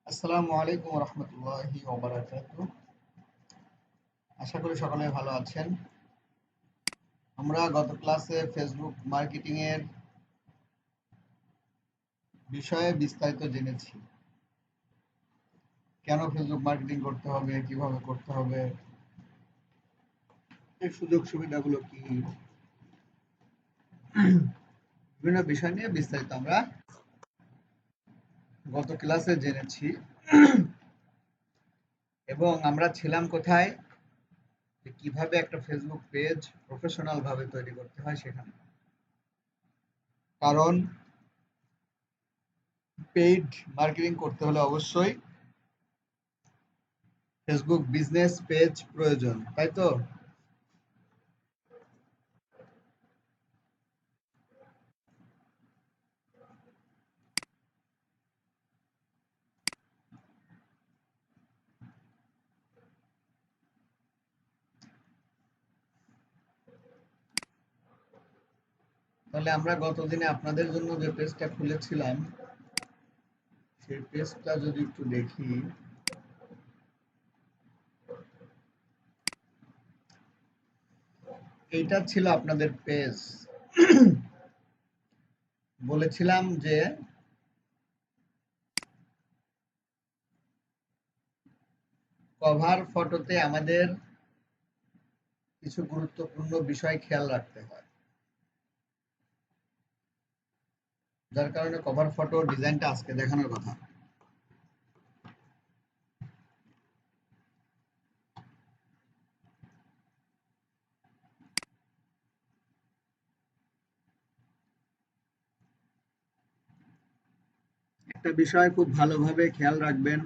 আসসালামু আলাইকুম রহমতুল্লাহি ওবারাকাতুহু। আশা করি সকলে ভালো আছেন। আমরা গত ক্লাসে ফেসবুক মার্কেটিং এর বিষয়ে বিস্তারিত জেনেছি। কেন ফেসবুক মার্কেটিং করতে হবে, কিভাবে করতে হবে, এর সুযোগ সুবিধাগুলো কি, বিভিন্ন বিষয় নিয়ে বিস্তারিত আমরা গত ক্লাসে জেনেছি। এবং আমরা ছিলাম কোথায়, যে কিভাবে একটা ফেসবুক পেজ প্রফেশনাল ভাবে তৈরি করতে হয় সেখানে। কারণ পেইড মার্কেটিং করতে হলে অবশ্যই ফেসবুক বিজনেস পেজ প্রয়োজন, তাই তো? তাহলে আমরা গতদিনে আপনাদের জন্য যে পেজটা খুলেছিলাম সেই পেজটা যদি একটু দেখি, এইটা ছিল আপনাদের পেজ। বলেছিলাম যে কভার ফটোতে আমাদের কিছু গুরুত্বপূর্ণ বিষয় খেয়াল রাখতে হয়, যার কারণে কভার ফটো ডিজাইনটা আজকে দেখানোর কথা। একটা বিষয় খুব ভালোভাবে খেয়াল রাখবেন,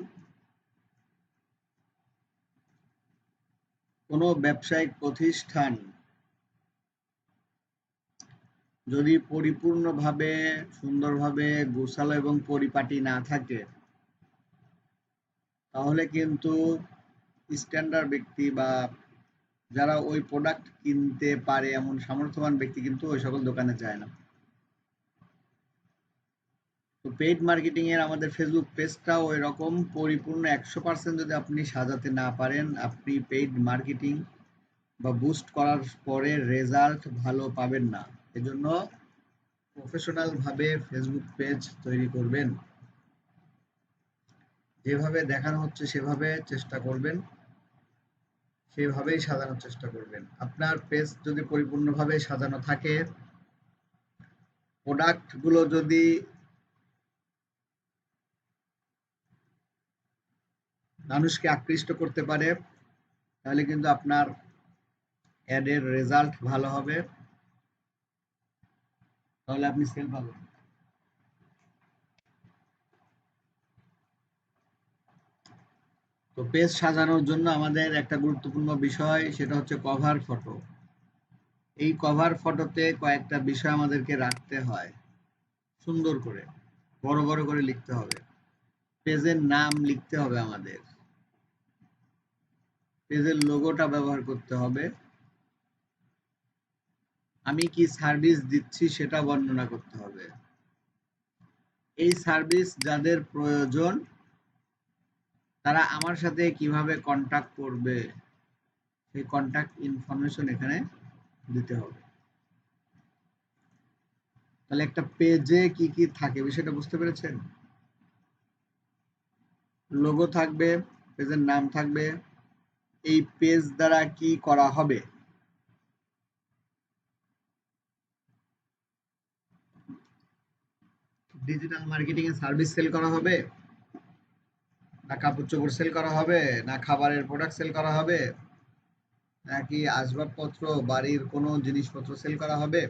কোনো ব্যবসায়িক প্রতিষ্ঠান যদি পরিপূর্ণভাবে সুন্দরভাবে গোছালো এবং পরিপাটি না থাকে, তাহলে কিন্তু স্ট্যান্ডার্ড ব্যক্তি বা যারা ওই প্রোডাক্ট কিনতে পারে এমন সামর্থ্যবান ব্যক্তি কিন্তু ওই সকল দোকানে যায় না। তো পেইড মার্কেটিং এর আমাদের ফেসবুক পেজটাও ওই রকম পরিপূর্ণ 100% যদি আপনি সাজাতে না পারেন, আপনি পেইড মার্কেটিং বা বুস্ট করার পরে রেজাল্ট ভালো পাবেন না। এজন্য প্রফেশনাল ভাবে ফেসবুক পেজ তৈরি করবেন, যেভাবে দেখানো হচ্ছে সেভাবে চেষ্টা করবেন, সেভাবেই সাজানোর চেষ্টা করবেন। আপনার পেজ যদি পরিপূর্ণভাবে সাজানো থাকে, প্রোডাক্ট গুলো যদি মানুষকে আকৃষ্ট করতে পারে, তাহলে কিন্তু আপনার অ্যাডের রেজাল্ট ভালো হবে, তাহলে আপনি সেল পাবেন। তো পেজ সাজানোর জন্য আমাদের একটা গুরুত্বপূর্ণ বিষয়, সেটা হচ্ছে কভার ফটো। এই কভার ফটোতে কয়েকটা বিষয় আমাদেরকে রাখতে হয়, সুন্দর করে বড় বড় করে লিখতে হবে। পেজের নাম লিখতে হবে, আমাদের পেজের লোগোটা ব্যবহার করতে হবে, আমি কি সার্ভিস দিচ্ছি সেটা বর্ণনা করতে হবে। এই সার্ভিস যাদের প্রয়োজন তারা আমার সাথে কিভাবে কন্টাক্ট করবে, সেই কন্টাক্ট ইনফরমেশন এখানে দিতে হবে। তাহলে একটা পেজে কি কি থাকে বিষয়টা বুঝতে পেরেছেন? লোগো থাকবে, পেজের নাম থাকবে, এই পেজ দ্বারা কি করা হবে, ডিজিটাল মার্কেটিং এ সার্ভিস সেল করা হবে, না কাপড় চোপড় সেল করা হবে, না খাবারের প্রোডাক্ট সেল করা হবে, নাকি আসবাবপত্র বাড়ির কোনো জিনিসপত্র সেল করা হবে।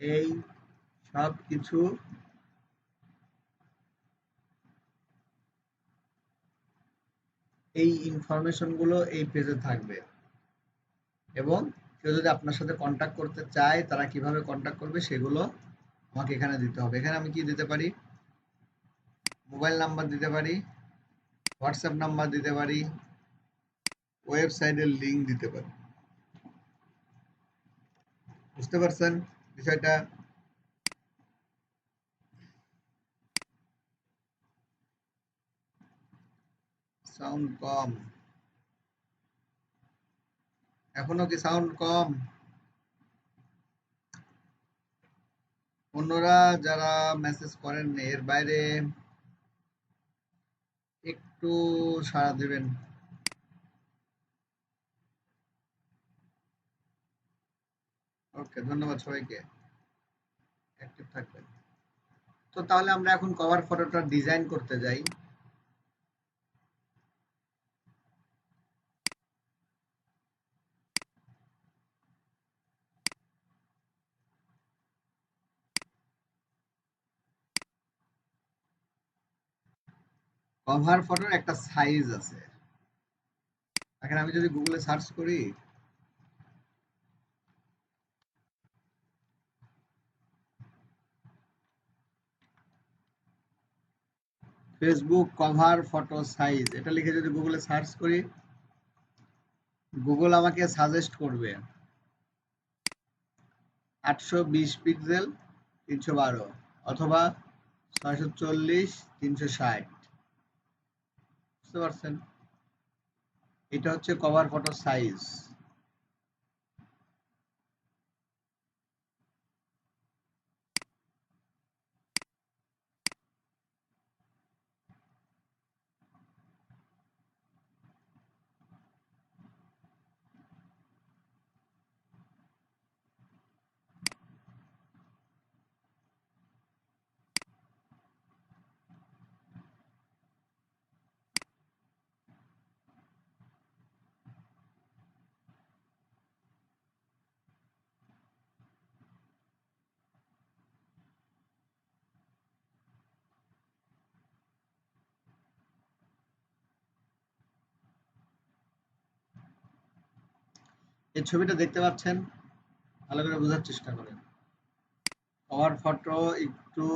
এই সব কিছু এই ইনফরমেশন গুলো এই পেজে থাকবে। এবং কেউ যদি আপনার সাথে কন্ট্যাক্ট করতে চায়, তারা কিভাবে কন্ট্যাক্ট করবে সেগুলো আমাকে এখানে দিতে হবে। এখানে আমি কি দিতে পারি? মোবাইল নাম্বার দিতে পারি, হোয়াটসঅ্যাপ নাম্বার দিতে পারি, ওয়েবসাইটের লিংক দিতে পারি। বুঝতে পারছেন বিষয়টা? সাউন্ড কম, এখনো কি সাউন্ড কম? অন্যরা যারা মেসেজ করেন এর বাইরে একটু সাড়া দেবেন। ওকে, ধন্যবাদ সবাইকে, অ্যাক্টিভ থাকবেন। তো তাহলে আমরা এখন কভার ফটোটা ডিজাইন করতে যাই। কভার ফটোর একটা সাইজ আছে। এখন আমি যদি গুগলে সার্চ করি, ফেসবুক কভার ফটো সাইজ এটা লিখে যদি গুগলে সার্চ করি, গুগল আমাকে সাজেস্ট করবে 820 পিক্সেল 312 অথবা 640 360। বুঝতে পারছেন? এটা হচ্ছে কভার ফটো সাইজ। এই ছবিটা দেখতে পাচ্ছেন? ভালো করে বোঝার চেষ্টা করেন। কভার ফটো একটু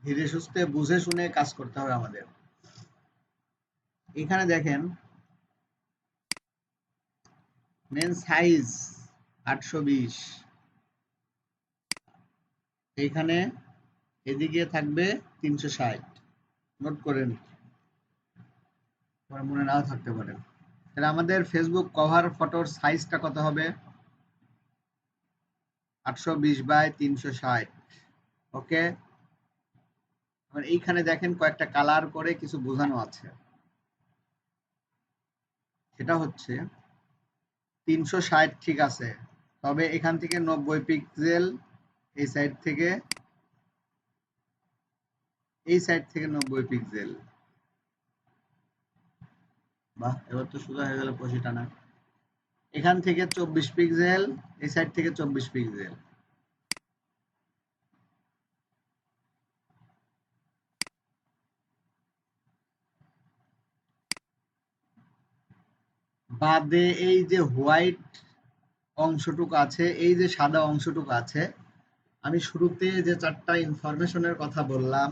ধীরে সুস্থে বুঝে শুনে কাজ করতে হবে আমাদের। এখানে দেখেন মেন সাইজ 820, এইখানে এদিকে থাকবে 360। নোট করেন, মনে নাও থাকতে পারে। তাহলে আমাদের ফেসবুক কভার ফটোর সাইজটা কত হবে? 820 বাই 360। ওকে, এইখানে দেখেন কয়েকটা কালার করে কিছু বোঝানো আছে। সেটা হচ্ছে 360 ঠিক আছে, তবে এখান থেকে 90 পিক্সেল, এই সাইড থেকে 90 পিক্সেল। বাহ, এবার তো সোজা হয়ে গেল কষি টানা। এখান থেকে 24 পিক্সেল, এই সাইড থেকে 24 পিক্সেল। বাদে এই যে হোয়াইট অংশটুকু আছে, এই যে সাদা অংশটুকু আছে, আমি শুরুতে যে 4টা ইনফরমেশনের কথা বললাম,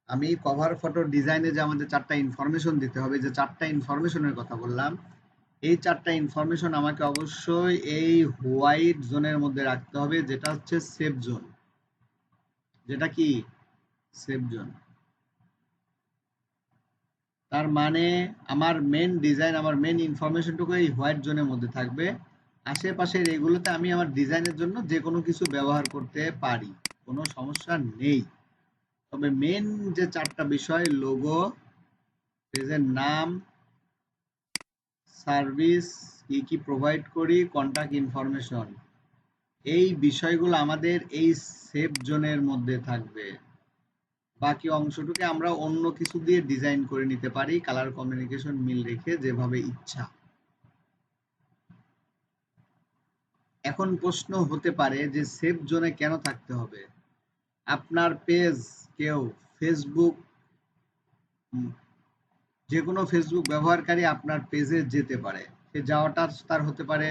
আমি কভার ফটো ডিজাইনে যে আমাদের 4টা ইনফরমেশন দিতে হবে, যে 4টা ইনফরমেশনের কথা বললাম, এই 4টা ইনফরমেশন আমাকে অবশ্যই এই হোয়াইট জোনের মধ্যে রাখতে হবে, যেটা হচ্ছে সেভ জোন। যেটা কি সেভ জোন। তার মানে আমার মেন ডিজাইন, আমার মেন ইনফরমেশনটুকু এই হোয়াইট জোনের মধ্যে থাকবে। আশেপাশের এগুলোতে আমি আমার ডিজাইনের জন্য যে কোনো কিছু ব্যবহার করতে পারি, কোনো সমস্যা নেই। তবে মেন যে 4টা বিষয়, লোগো, পেজের নাম, সার্ভিস কি কি প্রোভাইড করি, কন্টাক্ট ইনফরমেশন, এই বিষয়গুলো আমাদের এই সেভ জোনের মধ্যে থাকবে। বাকি অংশটুকু আমরা অন্য কিছু দিয়ে ডিজাইন করে নিতে পারি, কালার কমিউনিকেশন মিল রেখে যেভাবে ইচ্ছা। এখন প্রশ্ন হতে পারে যে সেভ জোনে কেন থাকতে হবে? আপনার পেজ কেউ ফেসবুক, যে কোনো ফেসবুক ব্যবহারকারী আপনার পেজে যেতে পারে। সে যাওয়াটা তার হতে পারে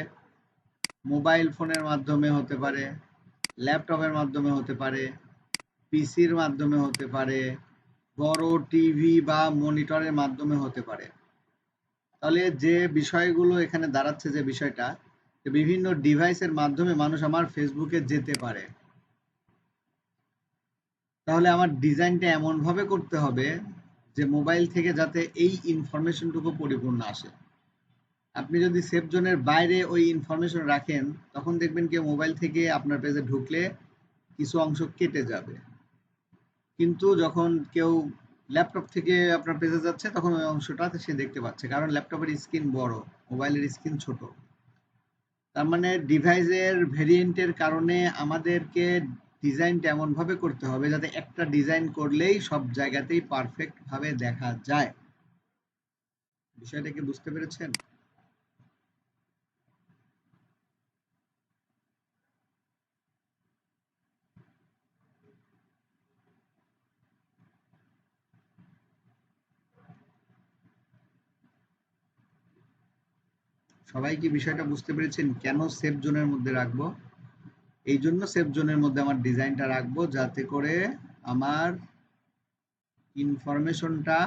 মোবাইল ফোনের মাধ্যমে, হতে পারে ল্যাপটপের মাধ্যমে, হতে পারে পিসির মাধ্যমে, হতে পারে বড় টিভি বা মনিটরের মাধ্যমে, হতে পারে। তাহলে যে বিষয়গুলো এখানে দাঁড়াচ্ছে, যে বিষয়টা, বিভিন্ন ডিভাইসের মাধ্যমে মানুষ আমার ফেসবুকে যেতে পারে। তাহলে আমার ডিজাইনটা এমনভাবে করতে হবে যে মোবাইল থেকে যাতে এই ইনফরমেশনটুকু পরিপূর্ণ আসে। আপনি যদি সেফ জোনের বাইরে ওই ইনফরমেশন রাখেন, তখন দেখবেন কি মোবাইল থেকে আপনার পেজে ঢুকলে কিছু অংশ কেটে যাবে, কিন্তু যখন কেউ ল্যাপটপ থেকে আপনার পেজে যাচ্ছে তখন ওই অংশটা সে দেখতে পাচ্ছে, কারণ ল্যাপটপের স্ক্রিন বড়, মোবাইলের স্ক্রিন ছোট। তার মানে ডিভাইসের ভেরিয়েন্টের কারণে আমাদেরকে ডিজাইনটা এমনভাবে করতে হবে যাতে একটা ডিজাইন করলেই সব জায়গাতেই পারফেক্ট ভাবে দেখা যায়। বিষয়টা কি বুঝতে পেরেছেন? সবাই কি বিষয়টা বুঝতে পেরেছেন কেন সেফ জোনের মধ্যে রাখবো? এই জন্য সেফ জোনের মধ্যে আমার ডিজাইনটা রাখবো যাতে করে আমার ইনফরমেশনটা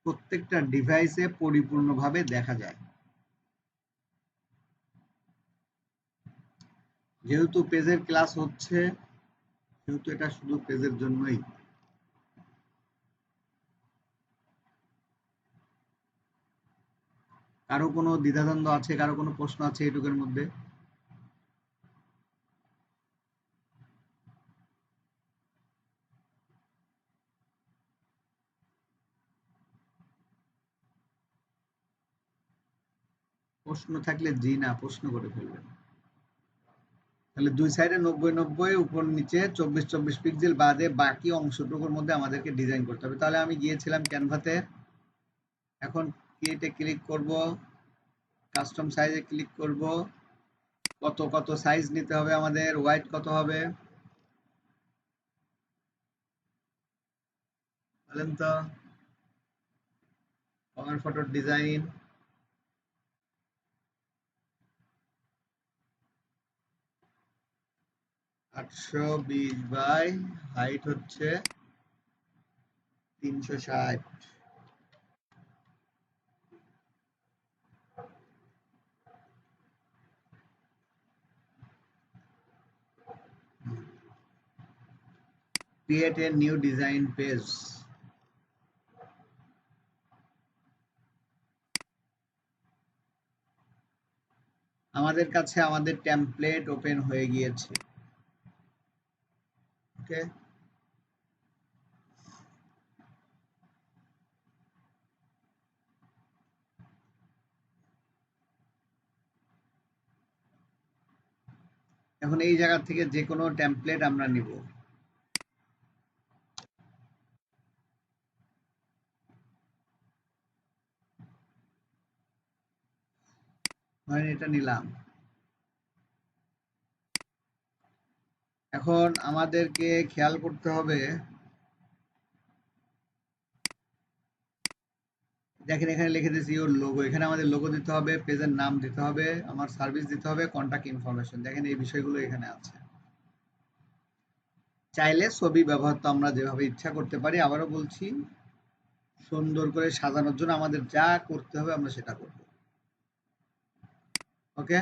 প্রত্যেকটা ডিভাইসে পরিপূর্ণভাবে দেখা যায়। যেহেতু পেজের ক্লাস হচ্ছে, সেহেতু এটা শুধু পেজের জন্যই। কারো কোনো দ্বিধাদ্বন্দ্ব আছে, কারো কোনো প্রশ্ন আছে এটুকুর মধ্যে? প্রশ্ন থাকলে জি না প্রশ্ন করে ফেলবেন। তাহলে দুই সাইডে 90-90, উপর নিচে 24-24 পিক্সেল বাদে বাকি অংশটুকুর মধ্যে আমাদেরকে ডিজাইন করতে হবে। তাহলে আমি গিয়েছিলাম ক্যানভাতে, এখন ক্রিয়েটে ক্লিক করব, কাস্টম সাইজে ক্লিক করব, কত কত সাইজ নিতে হবে, আমাদের ওয়াইড কত হবে বলেন তো? কভার ফটোর ডিজাইন 820 বাই হাইট হচ্ছে 360। Create a new design page. আমাদের কাছে আমাদের টেমপ্লেট ওপেন হয়ে গিয়েছে। ওকে, এখন এই জায়গা থেকে যে কোনো টেমপ্লেট আমরা নিব। ধরেন এটা নিলাম। এখন আমাদেরকে খেয়াল করতে হবে, দেখেন এখানে লিখে দিয়েছি ইওর লোগো, এখানে আমাদের লোগো দিতে হবে, পেজের নাম দিতে হবে, আমার সার্ভিস দিতে হবে, কন্টাক্ট ইনফরমেশন। দেখেন এই বিষয়গুলো এখানে আছে। চাইলে ছবি ব্যবহার তো আমরা যেভাবে ইচ্ছা করতে পারি। আবারও বলছি, সুন্দর করে সাজানোর জন্য আমাদের যা করতে হবে আমরা সেটা করব। ওকে,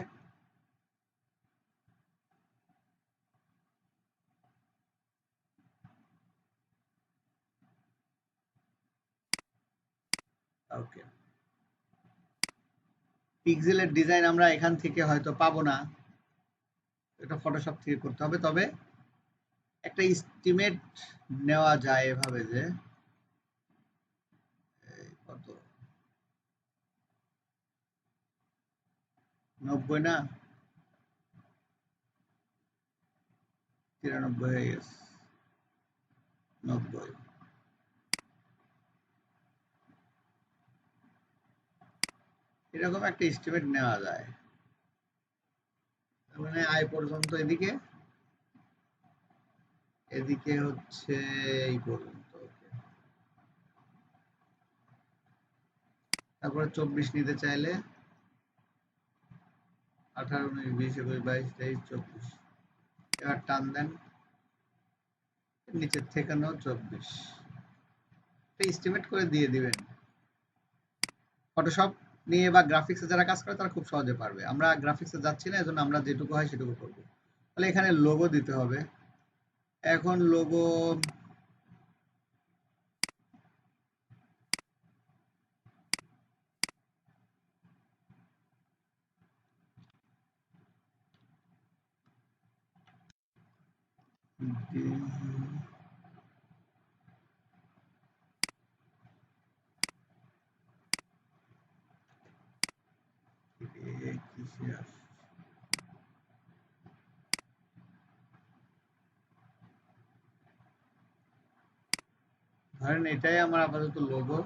ওকে। পিক্সেলের ডিজাইন আমরা এখান থেকে হয়তো পাবো না, এটা ফটোশপ থেকে করতে হবে। তবে একটা এস্টিমেট নেওয়া যায় এভাবে যে কত 90 না 93 হয়ে গেছে, 90। এরকম একটা এস্টিমেট নেওয়া যায়। মানে আয় পর্যন্ত এদিকে, এদিকে হচ্ছে এই পর্যন্ত। তারপরে 24 নিতে চাইলে 18, 19, 20, 21, 22, 23, 24। এবার টান দেন, নিচের থেকে 24 এস্টিমেট করে দিয়ে দিবেন। ফটোশপ নিয়ে বা গ্রাফিক্সে যারা কাজ করে তারা খুব সহজে পারবে। আমরা গ্রাফিক্সে যাচ্ছি না, এজন্য আমরা যেটুকু হয় সেটুকু করব। তাহলে এখানে লোগো দিতে হবে। এখন লোগো ধরেন এটাই আমার আপাতত লোগো।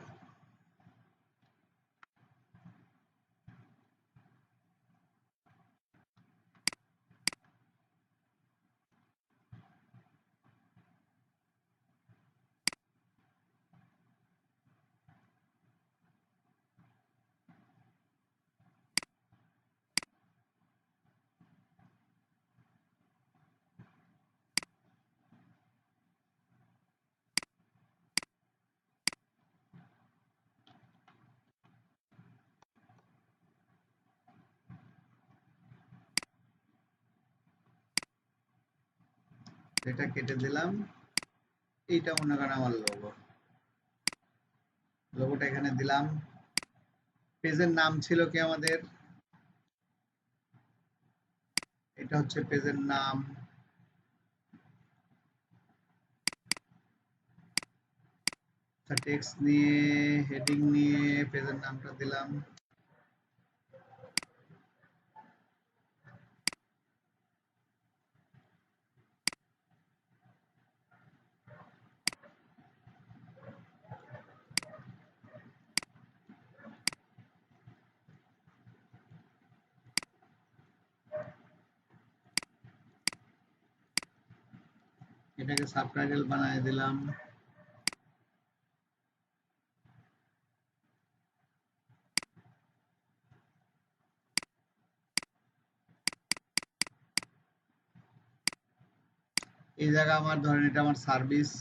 এটা কেটে দিলাম, এইটা মনে করেন আমার লোগো। লোগোটা এখানে দিলাম। পেজের নাম ছিল কি আমাদের, এটা হচ্ছে পেজের নাম। টেক্সট নিয়ে, হেডিং নিয়ে পেজের নামটা দিলাম। এটাকে সাবটাইটেল বানিয়ে দিলাম। এই জায়গা আমার ধরেন এটা আমার সার্ভিস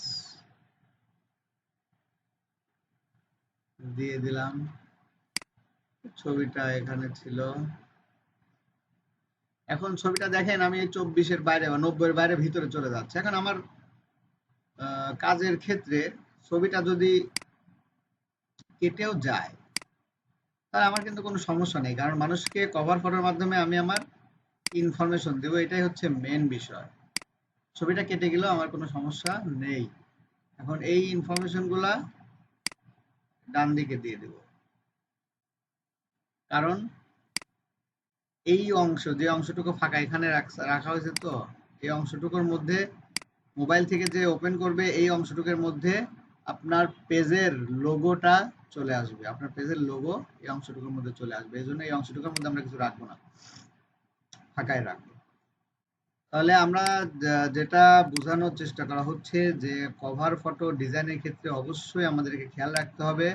দিয়ে দিলাম। ছবিটা এখানে ছিল। এখন ছবিটা দেখেন আমি 24-এর বাইরে বা 90-এর বাইরে ভিতরে চলে যাচ্ছে। এখন আমার কাজের ক্ষেত্রে ছবিটা যদি কেটেও যায় তাহলে আমার কিন্তু কোনো সমস্যা নেই, কারণ মানুষকে কভার ফটোর মাধ্যমে আমি আমার ইনফরমেশন দেবো, এটাই হচ্ছে মেন বিষয়। ছবিটা কেটে গেলেও আমার কোনো সমস্যা নেই। এখন এই ইনফরমেশনগুলা ডান দিকে দিয়ে দেব, কারণ এই অংশ, যে অংশটুকু ফাঁকা এখানে রাখা হয়েছে, তো এই অংশটুকুর মধ্যে মোবাইল থেকে যে ওপেন করবে এই অংশটুকুর মধ্যে আপনার পেজের লোগোটা চলে আসবে। আপনার পেজের লোগো এই অংশটুকুর মধ্যে চলে আসবে, এই জন্য এই অংশটুকুর মধ্যে আমরা কিছু রাখবো না, ফাঁকাই রাখবো। তাহলে আমরা যেটা বোঝানোর চেষ্টা করা হচ্ছে যে কভার ফটো ডিজাইনের ক্ষেত্রে অবশ্যই আমাদেরকে খেয়াল রাখতে হবে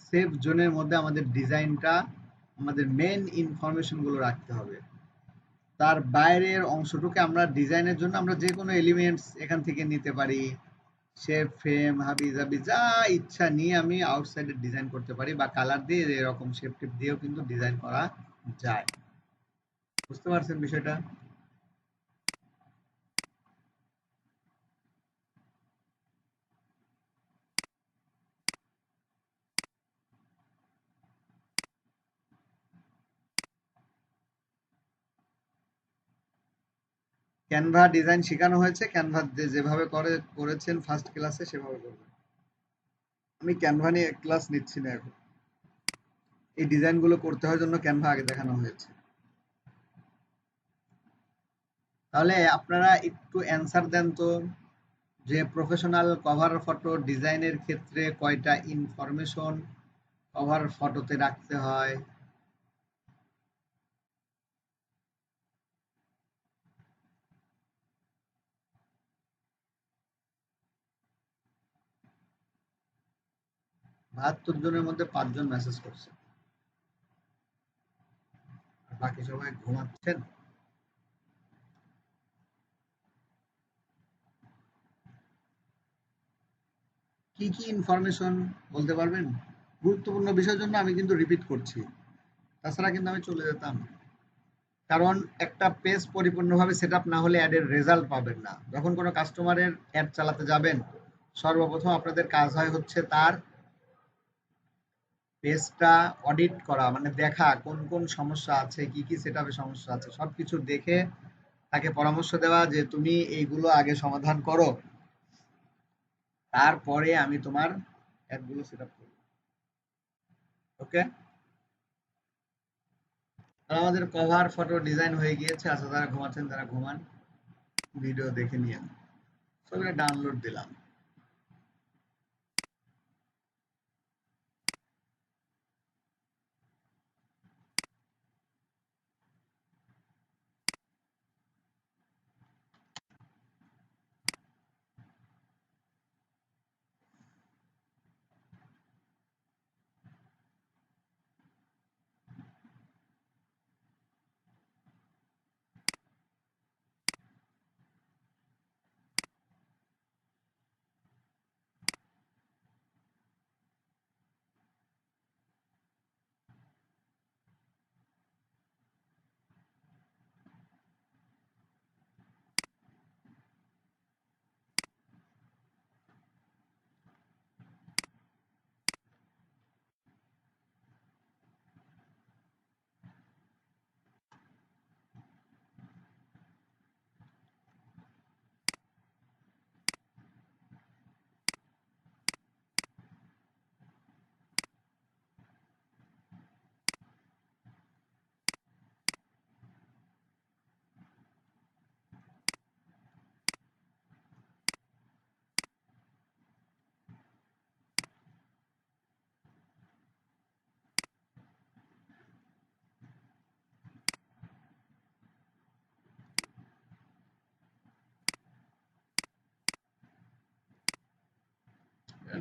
সেফ জোনের মধ্যে আমাদের ডিজাইনটা, আমাদের মেন ইনফরমেশনগুলো রাখতে হবে। তার বাইরের অংশটুকু আমরা ডিজাইনের জন্য আমরা যে কোনো এলিমেন্টস এখান থেকে নিতে পারি। শেপ, ফ্রেম, হাবি জাবি যা ইচ্ছা নিয়ে আমি আউটসাইডে ডিজাইন করতে পারি, বা কালার দিয়ে এরকম শেপ টেপ দিয়েও কিন্তু ডিজাইন করা যায়। বুঝতে পারছেন বিষয়টা? ক্যানভা ডিজাইন শেখানো হয়েছে, ক্যানভা যেভাবে করেছেন ফার্স্ট ক্লাসে সেভাবে করবেন। আমি ক্যানভা নিয়ে ক্লাস নিচ্ছি না এখন। এই ডিজাইনগুলো করতে হয় জন্য ক্যানভা আগে দেখানো হয়েছে। তাহলে আপনারা একটু অ্যান্সার দেন তো, যে প্রফেশনাল কভার ফটো ডিজাইনের ক্ষেত্রে কয়টা ইনফরমেশন কভার ফটোতে রাখতে হয়? বাহাত্তর জনের মধ্যে 5 জন মেসেজ করছে, বাকি সবাই ঘুমাচ্ছেন। কি কি ইনফরমেশন বলতে পারবেন? গুরুত্বপূর্ণ বিষয়ের জন্য আমি কিন্তু রিপিট করছি, তাছাড়া কিন্তু আমি চলে যেতাম। কারণ একটা পেজ পরিপূর্ণভাবে সেট আপ না হলে অ্যাডের রেজাল্ট পাবেন না। যখন কোনো কাস্টমারের অ্যাড চালাতে যাবেন, সর্বপ্রথম আপনাদের কাজ হয় হচ্ছে তার পেজটা অডিট করা, মানে দেখা কোন কোন সমস্যা আছে, কি কি সেট আপে সমস্যা আছে, সবকিছু দেখে তাকে পরামর্শ দেওয়া যে তুমি এইগুলো আগে সমাধান করো, তারপরে আমি তোমার অ্যাপগুলো সেট আপ করবো। ওকে, আমাদের কভার ফটো ডিজাইন হয়ে গিয়েছে। আচ্ছা, যারা ঘুমাচ্ছেন তারা ঘুমান, ভিডিও দেখে নিয়ে ছবিটা ডাউনলোড দিলাম।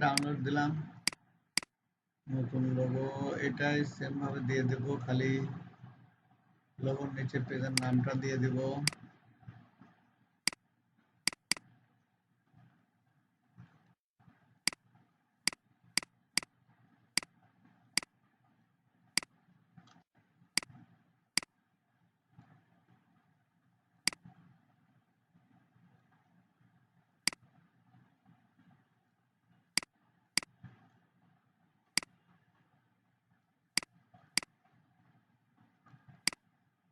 ডাউনলোড দিলাম, নতুন লোগো এটাই সেম ভাবে দিয়ে দেব, খালি লোগোর নিচে পেজের নামটা দিয়ে দেব।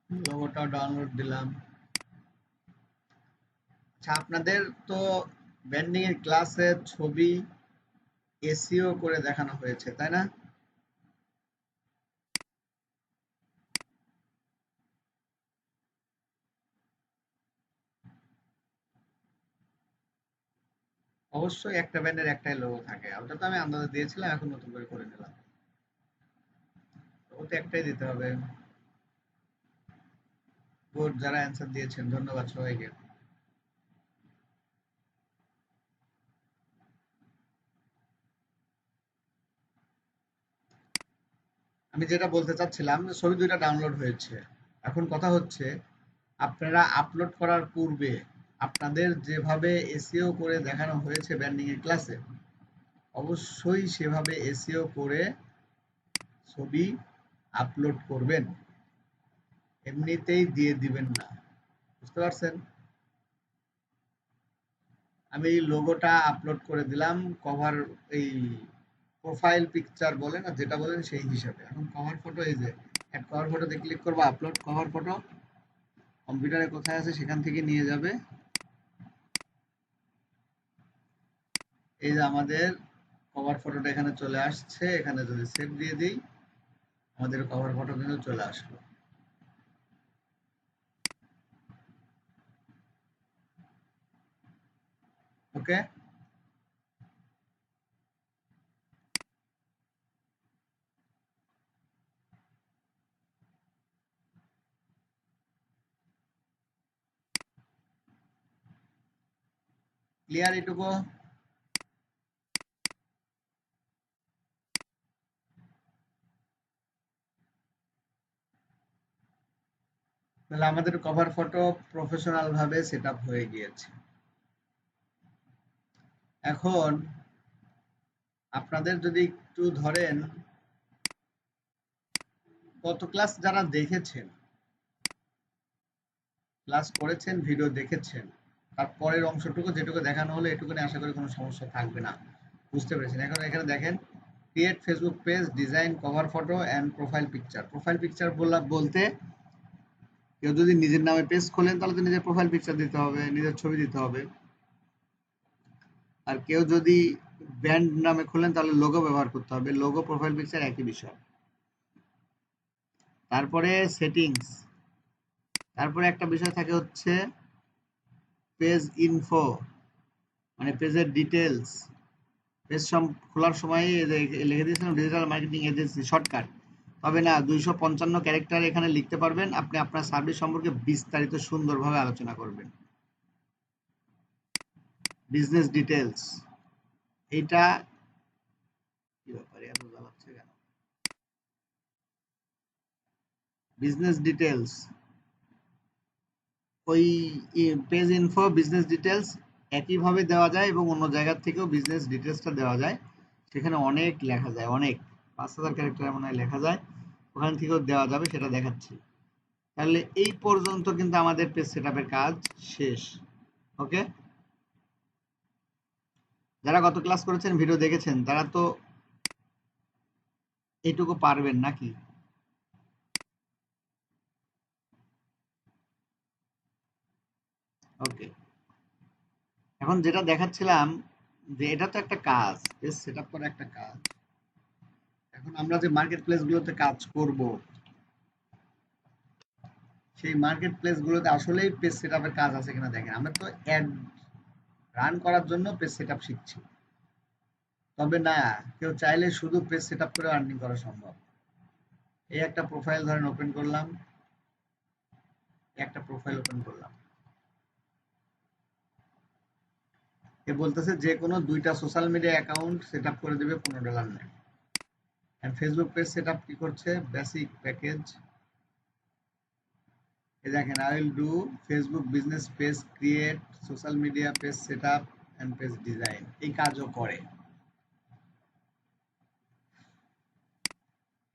লোগোটা ডাউনলোড দিলাম। আচ্ছা, আপনাদের তো ব্যান্ডিং এর ক্লাসে ছবি এসইও করে দেখানো হয়েছে, তাই না? অবশ্যই একটা ব্যান্ডের একটাই লোগো থাকে, ওটা তো আমি আন্দাজে দিয়েছিলাম, এখন নতুন করে নিলাম। ওটা একটাই দিতে হবে। গুড, যারা অ্যান্সার দিয়েছেন ধন্যবাদ সবাইকে। আমি যেটা বলতে চাচ্ছিলাম, ছবি দুইটা ডাউনলোড হয়েছে। এখন কথা হচ্ছে, আপনারা আপলোড করার পূর্বে আপনাদের যেভাবে এসইও করে দেখানো হয়েছে ব্যান্ডিং এর ক্লাসে, অবশ্যই সেভাবে এসইও করে ছবি আপলোড করবেন, এমনিতেই দিয়ে দিবেন না। বুঝতে পারছেন? আমি লোগোটা আপলোড করে দিলাম কভার, এই প্রোফাইল পিকচার বলেন আর যেটা বলেন সেই হিসাবে। এখন কভার ফটো, এই যে অ্যাড কভার ফটোতে ক্লিক করবো, আপলোড কভার ফটো, কম্পিউটারে কোথায় আছে সেখান থেকে নিয়ে যাবে। এই যে আমাদের কভার ফটোটা এখানে চলে আসছে, এখানে যদি সেভ দিয়ে দিই, আমাদের কভার ফটো কিন্তু চলে আসলো। ওকে, ক্লিয়ার এটুকু? তাহলে আমাদের কভার ফটো প্রফেশনাল ভাবে সেট আপ হয়ে গিয়েছে। এখন আপনাদের যদি একটু ধরেন, গত ক্লাস যারা দেখেছেন, ক্লাস করেছেন, ভিডিও দেখেছেন, তারপরের অংশটুকু যেটুকু দেখানো হলো এটুকুনি আশা করি কোনো সমস্যা থাকবে না। বুঝতে পেরেছেন? এখন এখানে দেখেন, create Facebook page, design cover photo and profile picture. Profile picture বলতে কেউ যদি নিজের নামে পেজ খোলেন তাহলে তো নিজের প্রোফাইল পিকচার দিতে হবে, নিজের ছবি দিতে হবে। আর কেউ যদি ব্র্যান্ড নামে খোলেন তাহলে লোগো ব্যবহার করতে হবে, লোগো প্রোফাইল পিকচার একই বিষয়। তারপরে সেটিংস, তারপরে একটা বিষয় থাকে হচ্ছে পেজ ইনফো, মানে পেজের ডিটেলস। পেজ খোলার সময় লিখে দিয়েছিলাম ডিজিটাল মার্কেটিং এজেন্সি শর্টকাট, তবে না 255 ক্যারেক্টার এখানে লিখতে পারবেন। আপনি আপনার সার্ভিস সম্পর্কে বিস্তারিত সুন্দরভাবে আলোচনা করবেন। বিজনেস ডিটেলস, এইটা কি ব্যাপারে এত জ্বালাচ্ছে কেন? বিজনেস ডিটেলস, ওই পেজ ইনফো বিজনেস ডিটেলস একইভাবে দেওয়া যায় এবং অন্য জায়গার থেকেও বিজনেস ডিটেলসটা দেওয়া যায়। সেখানে অনেক লেখা যায়, অনেক 5000 ক্যারেক্টার মনে হয় লেখা যায়, ওখান থেকেও দেওয়া যাবে, সেটা দেখাচ্ছি। তাহলে এই পর্যন্ত কিন্তু আমাদের পেজ সেটআপের কাজ শেষ। ওকে, যারা গত ক্লাস করেছেন ভিডিও দেখেছেন তারা তো এইটুকু পারবেন নাকি? ওকে, এখন যেটা দেখাচ্ছিলাম যে এটা তো একটা কাজ, পেজ সেটআপ করা একটা কাজ। এখন আমরা যে মার্কেট প্লেস গুলোতে কাজ করব, সেই মার্কেট প্লেস গুলোতে আসলেই পেজ সেটআপের কাজ আছে কিনা দেখেন। আমরা তো অ্যাড রান করার জন্য পেজ সেটআপ শিখছি, তবে না কেউ চাইলে শুধু পেজ সেটআপ করে আর্নিং করা সম্ভব। এই একটা প্রোফাইল ধরেন ওপেন করলাম, একটা প্রোফাইল ওপেন করলাম, এ বলতেছে যে কোনো 2টা সোশ্যাল মিডিয়া অ্যাকাউন্ট সেটআপ করে দেবে $15 নেয়। এন্ড ফেসবুক পেজ সেটআপ কি করছে, বেসিক প্যাকেজ। এই দেখেন, I will do Facebook business page create, social media page setup and page design, এই কাজও করে।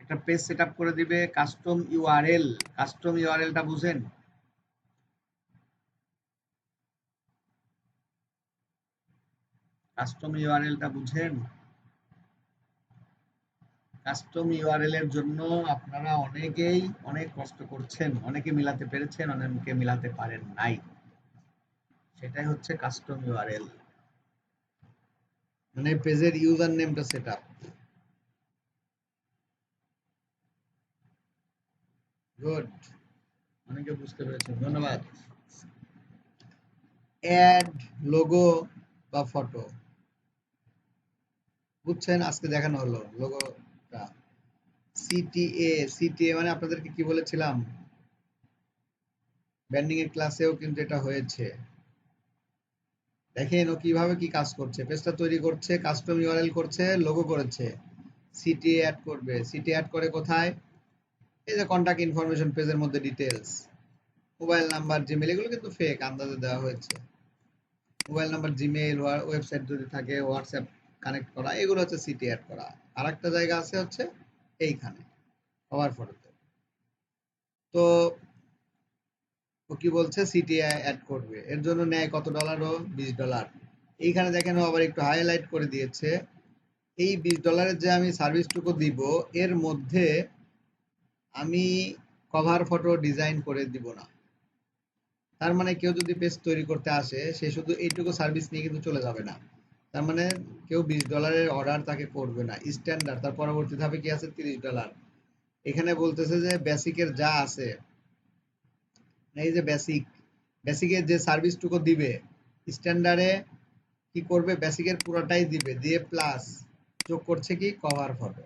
একটা পেজ সেটআপ করে দিবে, কাস্টম ইউআরএল, কাস্টম ইউআরএলটা বুঝেন? কাস্টম ইউআরএলটা বুঝেন? কাস্টম ইউআরএল এর জন্য আপনারা অনেকেই অনেক কষ্ট করছেন, অনেকে মিলাতে পেরেছেন, অনেকে মিলাতে পারেন নাই। সেটাই হচ্ছে কাস্টম ইউআরএল, মানে পেজের ইউজার নেমটা সেটআপ। গুড, অনেকে বুঝতে পেরেছেন, ধন্যবাদ। অ্যাড লোগো বা ফটো, বুঝছেন? আজকে দেখানো হলো লোগোটা। সিটিএ, সিটিএ মানে আপনাদেরকে কি বলেছিলাম, ব্র্যান্ডিং এর ক্লাসেও কিন্তু এটা হয়েছে। দেখেন ও কিভাবে কি কাজ করছে, পেজটা তৈরি করছে, কাস্টম ইউআরএল করছে, লোগো করেছে, সিটিএ অ্যাড করবে। সিটিএ অ্যাড করে কোথায়? এই যে কন্টাক্ট ইনফরমেশন, পেজের মধ্যে ডিটেলস, মোবাইল নাম্বার, জিমেল, এগুলো কিন্তু ফেক, আন্দাজে দেওয়া হয়েছে। মোবাইল নাম্বার, জিমেল, ওয়েবসাইট যদি থাকে, হোয়াটসঅ্যাপ কানেক্ট করা, এগুলো হচ্ছে সিটি অ্যাড করা। আর একটা জায়গা আছে হচ্ছে এইখানে কভার ফটোতে। তো ও কি বলছে, সিটি অ্যাড করবে, এর জন্য নেয় কত ডলার? ও $20। এইখানে দেখেন ও আবার একটু হাইলাইট করে দিয়েছে, এই $20 যে আমি সার্ভিসটুকু দিব, এর মধ্যে আমি কভার ফটো ডিজাইন করে দিব না। তার মানে কেউ যদি পেজ তৈরি করতে আসে, সে শুধু এইটুকু সার্ভিস নিয়ে কিন্তু চলে যাবে না। তার মানে কেউ $20 অর্ডার তাকে করবে না। স্ট্যান্ডার্ড, তার পরবর্তী ধাপে কি আছে, $30। এখানে বলতেছে যে বেসিকের যা আছে, এই যে বেসিক, বেসিকের যে সার্ভিসটুকু দিবে, স্ট্যান্ডার্ডে কি করবে, বেসিকের পুরোটাই দিবে, দিয়ে প্লাস যোগ করছে কি, cover photo.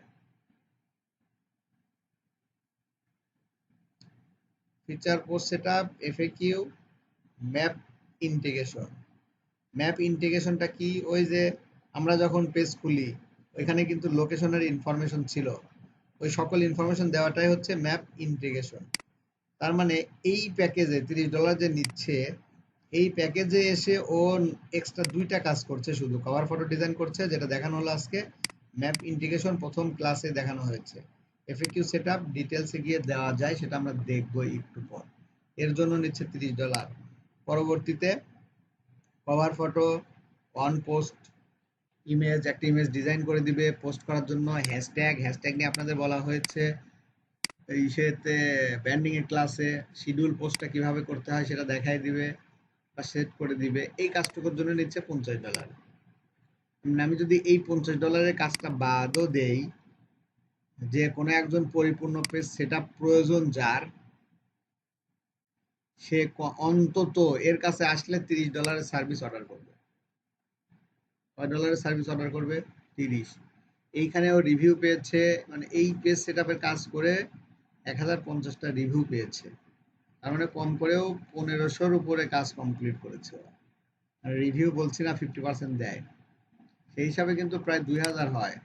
Feature post setup, FAQ, map integration. Map ইন্টিগ্রেশনটা কি, ওই যে আমরা যখন পেজ খুলি ওইখানে কিন্তু লোকেশনের ইনফরমেশন ছিল, ওই সকল ইনফরমেশন দেওয়াটাই হচ্ছে ম্যাপ ইন্টিগ্রেশন। তার মানে এই প্যাকেজে $30 যে নিচ্ছে, এই প্যাকেজে এসে ও এক্সট্রা 2টা কাজ করছে, শুধু কভার ফটো ডিজাইন করছে, যেটা দেখানো হলো আজকে। ম্যাপ ইন্টিগ্রেশন প্রথম ক্লাসে দেখানো হয়েছে। এফএকিউ সেটআপ ডিটেলসে গিয়ে দেওয়া যায়, সেটা আমরা দেখবো একটু পর। এর জন্য নিচ্ছে $30। পরবর্তীতে cover photo, on post image, একটা ইমেজ ডিজাইন করে দিবে পোস্ট করার জন্য। হ্যাশট্যাগ, হ্যাশট্যাগ নিয়ে আপনাদের বলা হয়েছে। এই সেতে ব্যান্ডিং এর ক্লাসে শিডিউল পোস্টটা কিভাবে করতে হয় সেটা দেখাই দিবে বা সেট করে দিবে। এই কাজটুকুর জন্য নিচ্ছে $50। আমি যদি এই $50 কাজটা বাদও দেই, যে কোনো একজন পরিপূর্ণ পেজ সেটআপ প্রয়োজন যার, সে অন্তত এর কাছে আসলে $30 সার্ভিস অর্ডার করবে। কয় ডলারের সার্ভিস অর্ডার করবে? 30। এইখানেও রিভিউ পেয়েছে, মানে এই পেজ সেটআপের কাজ করে 1050টা রিভিউ পেয়েছে। তার মানে কম করেও 1500-র উপরে কাজ কমপ্লিট করেছে। আর রিভিউ বলছি না 50% দেয়, সেই হিসাবে কিন্তু প্রায় 2000 হয়।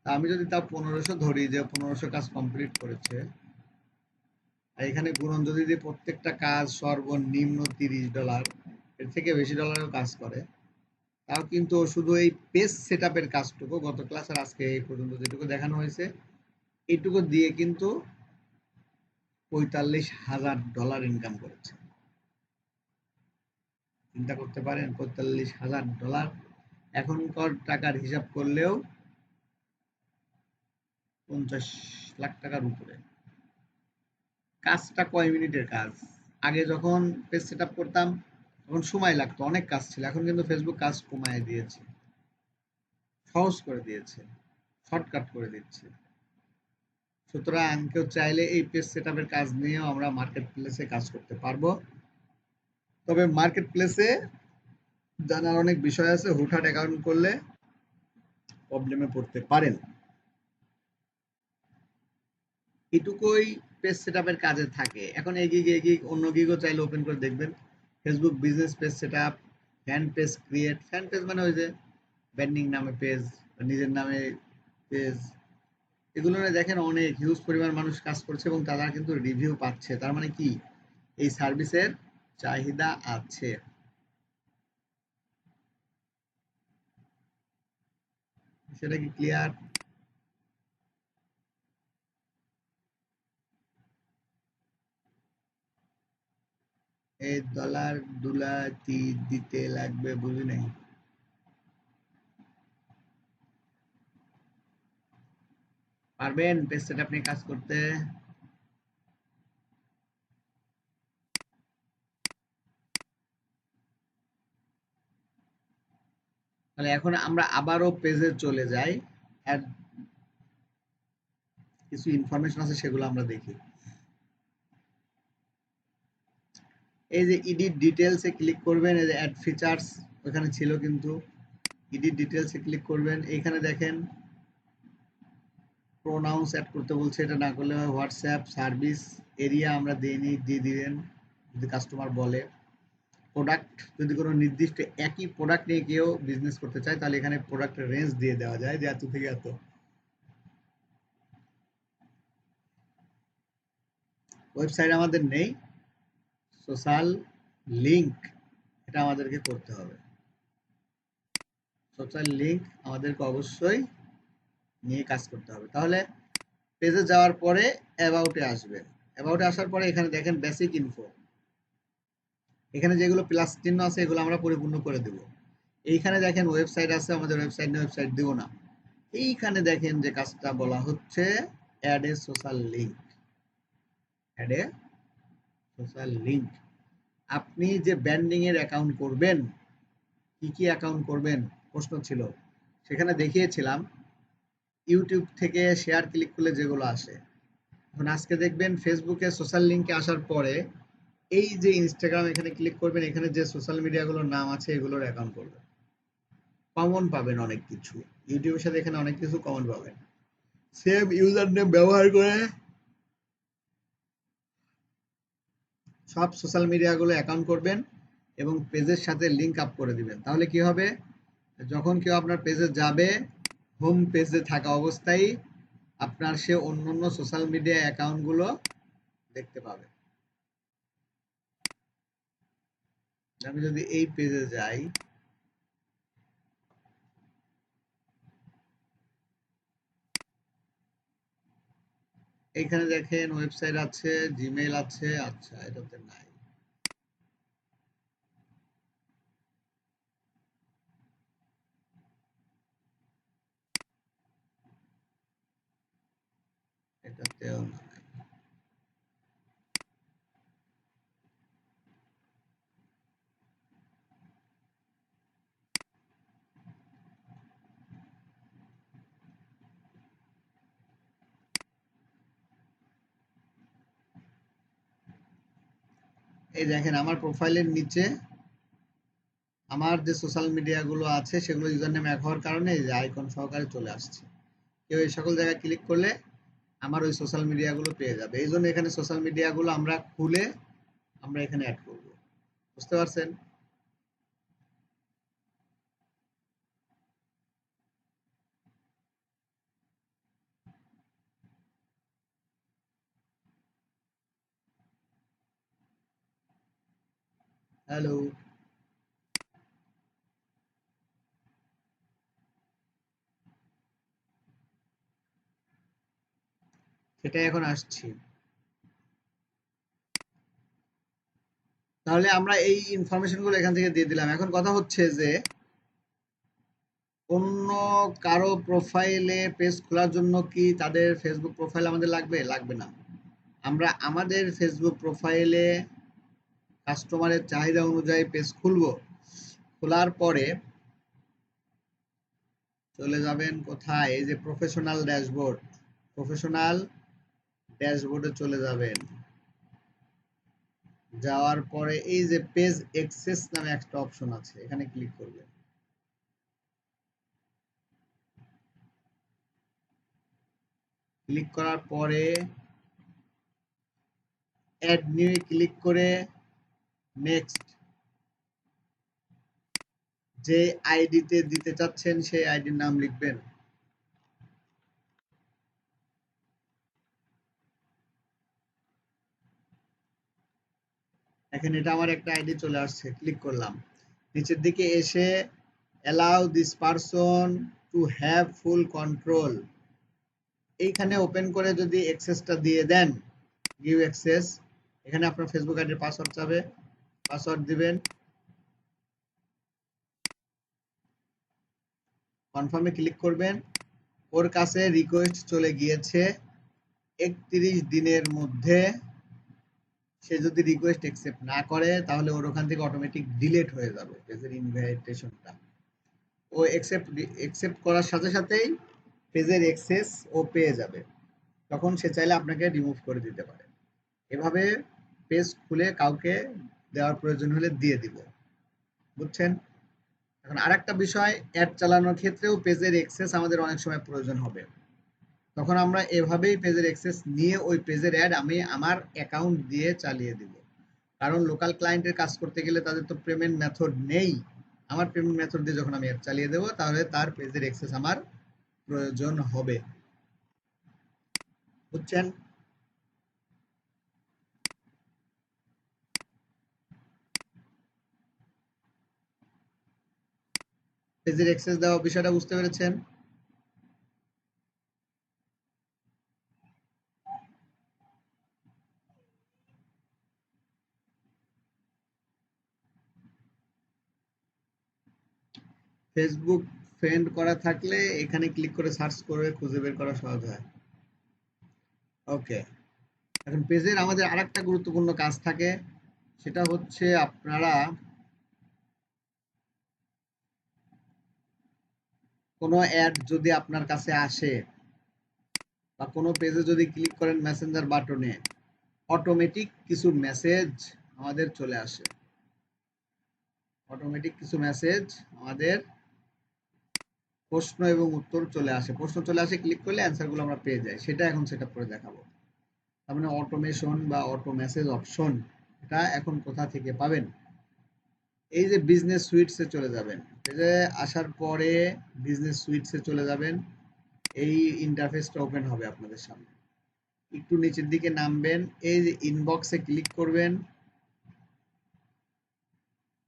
তা আমি যদি তা 1500 ধরি যে 1500 কাজ কমপ্লিট করেছে, আর এখানে গুণন যদি দিই প্রত্যেকটা কাজ সর্বনিম্ন $30, এর থেকে বেশি ডলারেও কাজ করে, তাও কিন্তু শুধু এই পেজ সেটআপের কাজটুকু গত ক্লাস আর আজকে এই পর্যন্ত যেটুকু দেখানো হয়েছে এইটুকু দিয়ে কিন্তু $45,000 ইনকাম করেছে। চিন্তা করতে পারেন, $45,000 এখনকার টাকার হিসাব করলেও 50 লাখ টাকার উপরে। কাজটা কয় মিনিটের কাজ? আগে যখন পেজ সেটআপ করতাম তখন সময় লাগতো, অনেক কাজ ছিল। এখন কিন্তু ফেসবুক কাজ কমায় দিয়েছে, সহজ করে দিয়েছে, শর্টকাট করে দিচ্ছে। সুতরাং কেউ চাইলে এই পেজ সেটআপের কাজ নিয়েও আমরা মার্কেট প্লেসে কাজ করতে পারবো। তবে মার্কেট প্লেসে জানার অনেক বিষয় আছে, হুটহাট অ্যাকাউন্ট করলে প্রবলেমে পড়তে পারেন। এটুকুই পেজ সেটআপের কাজে থাকে। এখন এই গিগ অন্য গিগও চাইলে ওপেন করে দেখবেন। Facebook business page setup, fan page create. Fan page মানে ওই যে ব্র্যান্ডিং নামে পেজ, নিজের নামে পেজ, এগুলো দেখেন অনেক হিউজ পরিমাণ মানুষ কাজ করছে এবং তারা কিন্তু রিভিউ পাচ্ছে। তার মানে কি, এই সার্ভিসের চাহিদা আছে। সেটা কি ক্লিয়ার? এই ডলার দুলা দিতে লাগবে, বুঝি নাই। পারবেন পেজ সেটআপ নিয়ে কাজ করতে? তাহলে এখন আমরা আবারও পেজে চলে যাই, আর কিছু ইনফরমেশন আছে সেগুলো আমরা দেখি। এই যে এডিট ডিটেলসে ক্লিক করবেন, এই যে অ্যাড ফিচার্স ওখানে ছিল, কিন্তু এডিট ডিটেলসে ক্লিক করবেন। এইখানে দেখেন প্রোনাউন্স অ্যাড করতে বলছে, এটা না করলে হয় হোয়াটসঅ্যাপ সার্ভিস এরিয়া আমরা দিয়ে দিবেন যদি কাস্টমার বলে। প্রোডাক্ট, যদি কোনো নির্দিষ্ট একই প্রোডাক্ট নিয়ে কেউ বিজনেস করতে চায় তাহলে এখানে প্রোডাক্টের রেঞ্জ দিয়ে দেওয়া যায় যে এত থেকে এত। ওয়েবসাইট আমাদের নেই, সোশ্যাল লিঙ্ক এটা আমাদেরকে করতে হবে। সোশ্যাল লিঙ্ক আমাদেরকে অবশ্যই নিয়ে কাজ করতে হবে। তাহলে পেজে যাওয়ার পরে অ্যাবাউটে আসবেন। অ্যাবাউটে আসার পরে এখানে দেখেন বেসিক ইনফো, এখানে যেগুলো প্লাস চিহ্ন আছে এগুলো আমরা পরিপূর্ণ করে দেব। এইখানে দেখেন ওয়েবসাইট আছে, আমাদের ওয়েবসাইট নিয়ে ওয়েবসাইট দিব না। এইখানে দেখেন যে কাজটা বলা হচ্ছে add a social link. Add a social link. আপনি যে ব্র্যান্ডিং এর অ্যাকাউন্ট করবেন, কি কি অ্যাকাউন্ট করবেন প্রশ্ন ছিল, সেখানে দেখিয়েছিলাম ইউটিউব থেকে শেয়ার ক্লিক করলে যেগুলো আসে। এখন আজকে দেখবেন ফেসবুকে সোশ্যাল লিঙ্কে আসার পরে এই যে ইনস্টাগ্রাম, এখানে ক্লিক করবেন, এখানে যে সোশ্যাল মিডিয়াগুলোর নাম আছে এগুলোর অ্যাকাউন্ট করবেন। কমন পাবেন অনেক কিছু, ইউটিউবের সাথে এখানে অনেক কিছু কমন পাবেন। সেম ইউজার নেম ব্যবহার করে সব সোশ্যাল মিডিয়াগুলো অ্যাকাউন্ট করবেন এবং পেজের সাথে লিঙ্ক আপ করে দিবেন। তাহলে কি হবে, যখন কেউ আপনার পেজে যাবে, হোম পেজে থাকা অবস্থায় আপনার সে অন্য সোশ্যাল মিডিয়া অ্যাকাউন্টগুলো দেখতে পাবে। আমি যদি এই পেজে যাই, এইখানে দেখেন ওয়েবসাইট আছে, জিমেইল আছে, আচ্ছা এটাতে নাই। এটাতেও নাই। এই দেখেন আমার প্রোফাইলের নিচে আমার যে সোশ্যাল মিডিয়া গুলো আছে সেগুলো ইউজার নেম এক হওয়ার কারণে এই যে আইকন সহকারে চলে আসছে। কেউ এই সকল জায়গায় ক্লিক করলে আমার ওই সোশ্যাল মিডিয়া গুলো পেয়ে যাবে। এই জন্য এখানে সোশ্যাল মিডিয়া গুলো আমরা খুলে আমরা এখানে অ্যাড করব। বুঝতে পারছেন? হ্যালো, সেটাই এখন আসছি। তাহলে আমরা এই ইনফরমেশন গুলো এখান থেকে দিয়ে দিলাম। এখন কথা হচ্ছে যে অন্য কারো প্রোফাইলে পেজ খোলার জন্য কি তাদের ফেসবুক প্রোফাইল আমাদের লাগবে? লাগবে না। আমরা আমাদের ফেসবুক প্রোফাইলে কাস্টমারের চাহিদা অনুযায়ী পেজ খুলবো। খোলার পরে চলে যাবেন কোথায়? এই যে প্রফেশনাল ড্যাশবোর্ড, প্রফেশনাল ড্যাশবোর্ডে চলে যাবেন। যাওয়ার পরে এই যে পেজ অ্যাক্সেস নামে একটা অপশন আছে, এখানে ক্লিক করবেন। ক্লিক করার পরে অ্যাড নিউ ক্লিক করে নেক্সট, যে আইডিতে দিতে চাচ্ছেন সেই আইডির নাম লিখবেন। এখন এটা আমার একটা আইডি চলে আসছে, ক্লিক করলাম। নিচের দিকে এসে allow this person to have full control, এইখানে ওপেন করে যদি অ্যাক্সেসটা দিয়ে দেন, গিভ অ্যাক্সেস, এখানে আপনার ফেসবুক আইডির পাসওয়ার্ড চাবে, পাসওয়ার্ড দিবেন, কনফার্মে ক্লিক করবেন। ওর কাছে রিকোয়েস্ট চলে গিয়েছে। 31 দিনের মধ্যে সে যদি রিকোয়েস্ট অ্যাকসেপ্ট না করে তাহলে ওর ওখান থেকে অটোমেটিক ডিলিট হয়ে যাবে পেজের ইনভাইটেশনটা। ও অ্যাকসেপ্ট করার সাথে সাথেই পেজের অ্যাক্সেস ও পেয়ে যাবে। তখন সে চাইলে আপনাকে রিমুভ করে দিতে পারে। এভাবে পেজ খুলে কাউকে দেওয়ার প্রয়োজন হলে দিয়ে দিব। বুঝছেন? এখন আরেকটা বিষয়, অ্যাড চালানোর ক্ষেত্রেও পেজের অ্যাক্সেস আমাদের অনেক সময় প্রয়োজন হবে। তখন আমরা এভাবেই পেজের অ্যাক্সেস নিয়ে ওই পেজের অ্যাড আমি আমার অ্যাকাউন্ট দিয়ে চালিয়ে দিব। কারণ লোকাল ক্লায়েন্টের কাজ করতে গেলে তাদের তো পেমেন্ট মেথড নেই। আমার পেমেন্ট মেথড দিয়ে যখন আমি অ্যাড চালিয়ে দেবো তাহলে তার পেজের অ্যাক্সেস আমার প্রয়োজন হবে। বুঝছেন? পেজের অ্যাক্সেস দেওয়া বিষয়টা বুঝতে পেরেছেন? ফেসবুক ফ্রেন্ড করা থাকলে এখানে ক্লিক করে সার্চ করে খুঁজে বের করা সহজ হয়। ওকে, এখন পেজের আমাদের আরেকটা গুরুত্বপূর্ণ কাজ থাকে, সেটা হচ্ছে আপনারা কোনো অ্যাড যদি আপনার কাছে আসে বা কোনো পেজে যদি ক্লিক করেন মেসেঞ্জার বাটনে, অটোমেটিক কিছু মেসেজ আমাদের চলে আসে। অটোমেটিক কিছু মেসেজ আমাদের প্রশ্ন এবং উত্তর চলে আসে। প্রশ্ন চলে আসে, ক্লিক করলে অ্যান্সারগুলো আমরা পেয়ে যাই। সেটা এখন সেট আপ করে দেখাবো। তার মানে অটোমেশন বা অটো মেসেজ অপশন, এটা এখন কোথা থেকে পাবেন? এই যে বিজনেস সুইটসে চলে যাবেন। পেজে আসার পরে বিজনেস সুইটসে চলে যাবেন। এই ইন্টারফেসটা ওপেন হবে আপনাদের সামনে। একটু নিচের দিকে নামবেন, এই যে ইনবক্সে ক্লিক করবেন।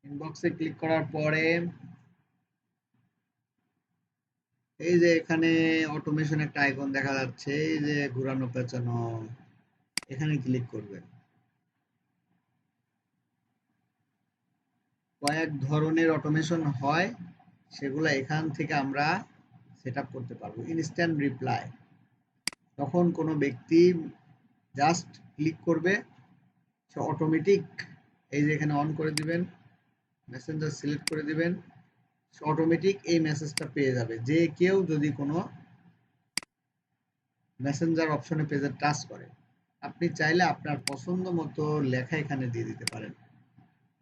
ইনবক্সে ক্লিক করার পরে এই যে এখানে অটোমেশন একটা আইকন দেখা যাচ্ছে, এই যে ঘুরানো পেঁচানো, এখানে ক্লিক করবেন। কয়েক ধরনের অটোমেশন হয়, সেগুলো এখান থেকে আমরা সেট আপ করতে পারবো। ইনস্ট্যান্ট রিপ্লাই, তখন কোনো ব্যক্তি জাস্ট ক্লিক করবে, সে অটোমেটিক এই যে এখানে অন করে দিবেন, মেসেঞ্জার সিলেক্ট করে দিবেন, সে অটোমেটিক এই মেসেজটা পেয়ে যাবে। যে কেউ যদি কোনো মেসেঞ্জার অপশনে পেজে টাচ করে আপনি চাইলে আপনার পছন্দ মতো লেখা এখানে দিয়ে দিতে পারেন,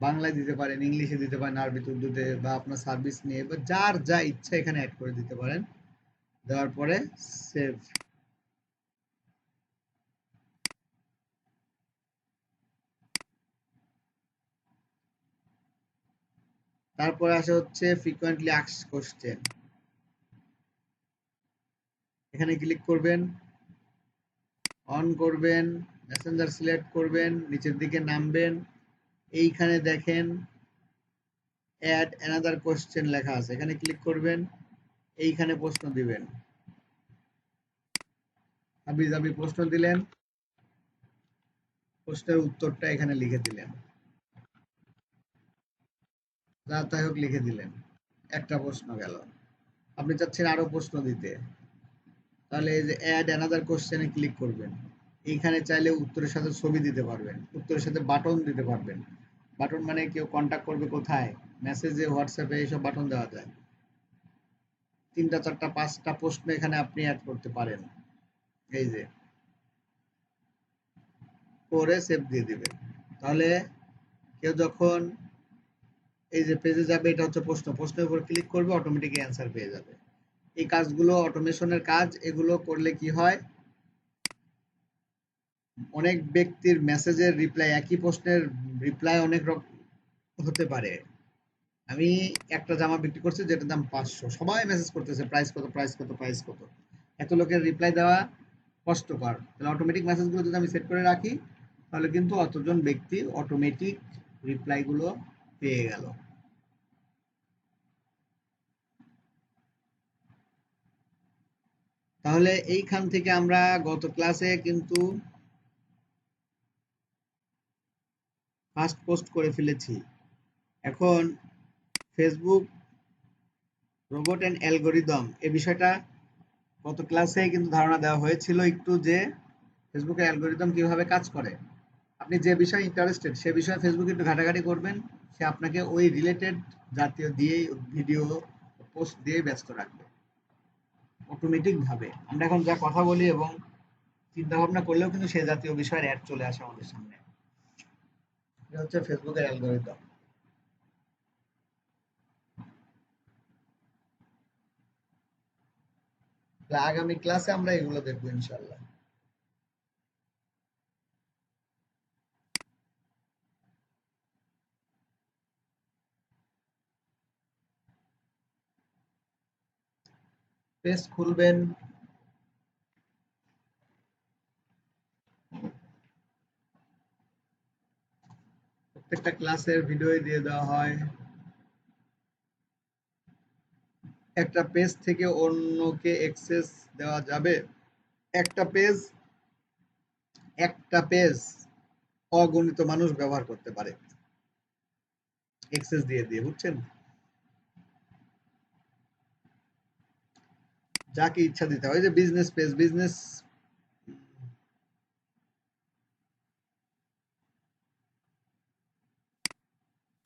বাংলায় দিতে পারেন, ইংলিশে দিতে পারেন, আরবিতে, উর্দুতে, বা আপনার সার্ভিস নিয়ে বা যার যা ইচ্ছা এখানে অ্যাড করে দিতে পারেন। দেওয়ার পরে সেভ। তারপরে আসে হচ্ছে ফ্রিকোয়েন্টলি আস্কড কোশ্চেন। এখানে ক্লিক করবেন, অন করবেন, মেসেঞ্জার সিলেক্ট করবেন, নিচের দিকে নামবেন, এইখানে দেখেন অ্যাড অ্যানাদার কোশ্চেন লেখা আছে, এখানে ক্লিক করবেন, এইখানে প্রশ্ন দিবেন। হাবিজাবি প্রশ্ন দিলেন, প্রশ্নের উত্তরটা এখানে লিখে দিলেন, যা তাই হোক লিখে দিলেন, একটা প্রশ্ন গেল। আপনি চাচ্ছেন আরো প্রশ্ন দিতে, তাহলে এই যে অ্যাড অ্যানাদার কোশ্চেনে ক্লিক করবেন। এইখানে চাইলে উত্তরের সাথে ছবি দিতে পারবেন, উত্তরের সাথে বাটন দিতে পারবেন। বাটন মানে কেউ কন্টাক্ট করবে কোথায়, মেসেজে, হোয়াটসঅ্যাপে, এইসব বাটন দেওয়া যায়। 3টা 4টা 5টা প্রশ্ন এখানে আপনি অ্যাড করতে পারেন। এই যে করে সেভ দিয়ে দিবেন। তাহলে কেউ যখন এই যে পেজে যাবে, এটা হচ্ছে প্রশ্ন, প্রশ্নের উপর ক্লিক করবে, অটোমেটিক অ্যান্সার পেয়ে যাবে। এই কাজগুলো অটোমেশনের কাজ। এগুলো করলে কি হয়, অনেক ব্যক্তির মেসেজের রিপ্লাই, একই প্রশ্নের রিপ্লাই অনেক রকম হতে পারে। আমি একটা জামা বিক্রি করছি যেটার দাম 500, সবাই মেসেজ করতেছে প্রাইস কত, প্রাইস কত, প্রাইস কত। এত লোকের রিপ্লাই দেওয়া কষ্টকর। তাহলে অটোমেটিক মেসেজগুলো যদি আমি সেট করে রাখি, তাহলে কিন্তু অতজন ব্যক্তি অটোমেটিক রিপ্লাইগুলো পেয়ে গেল। তাহলে এইখান থেকে আমরা গত ক্লাসে কিন্তু ফার্স্ট পোস্ট করে ফেলেছি। এখন ফেসবুক রোবট অ্যান্ড অ্যালগোরিদম, এই বিষয়টা গত ক্লাসে কিন্তু ধারণা দেওয়া হয়েছিল একটু, যে ফেসবুকের অ্যালগোরিদম কিভাবে কাজ করে। আপনি যে বিষয়ে ইন্টারেস্টেড সে বিষয়ে ফেসবুকে একটু ঘাটাঘাটি করবেন, সে আপনাকে ওই রিলেটেড জাতীয় দিয়েই ভিডিও পোস্ট দিয়ে ব্যস্ত রাখবে অটোমেটিক ভাবে। আমরা এখন যা কথা বলি এবং চিন্তা ভাবনা করলেও কিন্তু সে জাতীয় বিষয়ের অ্যাড চলে আসে আমাদের সামনে। এটা হচ্ছে ফেসবুকের অ্যালগোরিদম। আগামী ক্লাসে আমরা এগুলো দেখবো ইনশাল্লাহ। পেজ খুলবেন, প্রত্যেকটা ক্লাসের ভিডিও দিয়ে দেওয়া হয়। একটা পেজ থেকে অন্যকে অ্যাক্সেস দেওয়া যাবে। একটা পেজ অগণিত মানুষ ব্যবহার করতে পারে অ্যাক্সেস দিয়ে দিয়ে, বুঝছেন? যাকে ইচ্ছা দিতে হয়। যে বিজনেস পেজ, বিজনেস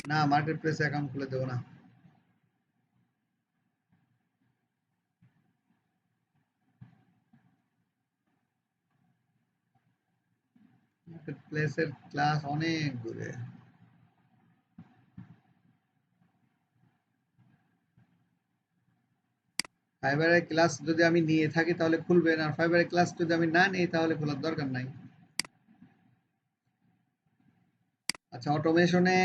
না, মার্কেট প্লেসে অ্যাকাউন্ট খুলে দেবো না। মার্কেট প্লেসের ক্লাস অনেক দূরে। ফাইবারের ক্লাস যদি আমি নিয়ে থাকি তাহলে খুলবেন, আর ফাইবারের ক্লাস যদি আমি না নিই তাহলে খোলার দরকার নাই। আচ্ছা, অটোমেশনে